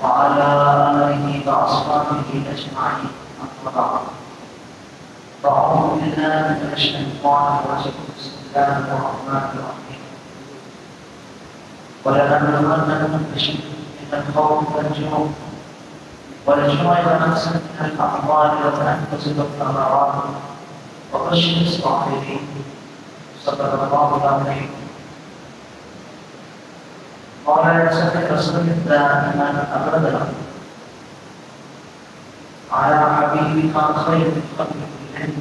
وعلى آله وأصحابه أجمعين أما بعد فأعوذ بالله من الشيطان الرجيم بسم الله الرحمن الرحيم ولنبلونكم بشيء من الخوف والجوع ونقص من الأموال والأنفس والثمرات وبشر الصابرين صدق الله العظيم. مولانا صلی رسول دائما ابدا على حبيبك خير الخلق كلهم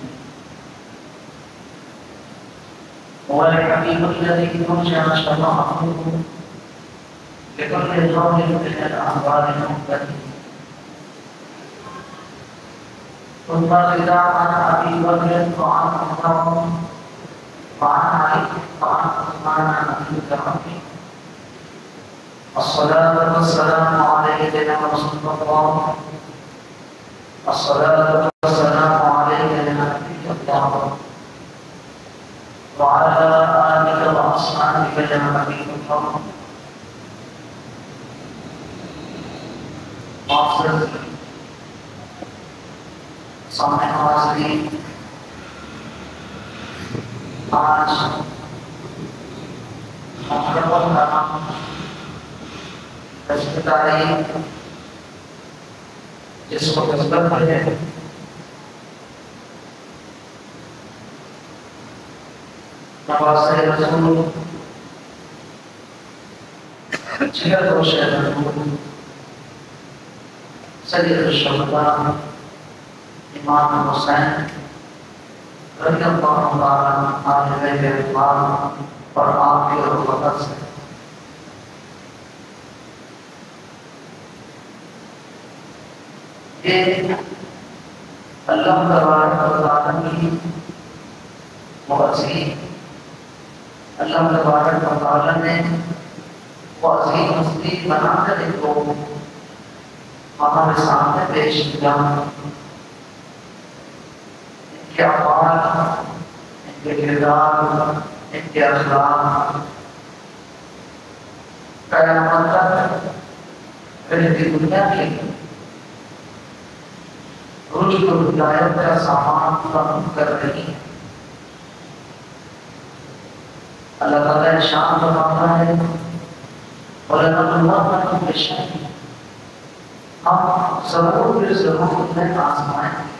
هو الحبيب الذي ترجى شفاعته لكل ظالم من الأعمال المهتدين. ثم إذا عن أبي بكر وعن عمر وعن علي وعن عثمان عن أبي بكر الصلاة والسلام عليك يا رسول الله. الصلاة والسلام عليك يا نبي الله وعلى آلك وأصحابك يا نبي الله. معزز سامعین حاضرین، آج محرم الحرام رشتے داری جس کو نسبت ہے نوازِ رسول جگر روش رسول سید الشہداء امام حسین رضی اللہ تعالیٰ عنہ کے اطلاع اور آپ کی رفقت سے یہ اللہ تبارک و تعالیٰ کی عظیم اللہ تبارک و تعالیٰ نے وہ عظیم ہستی بنا کر ان کو ہمارے سامنے پیش کیا. ان کے افعال، ان کے کردار، ان کے اخلاق قیامت تک رہتی دنیا کی رشد و ہدایت کا سامان فراہم کر رہی ہے. اللہ تعالیٰ ارشاد فرماتا ہے وَلَنَبْلُوَنَّكُمْ بِشَيْءٍ، ہم ضرور آزمائیں گے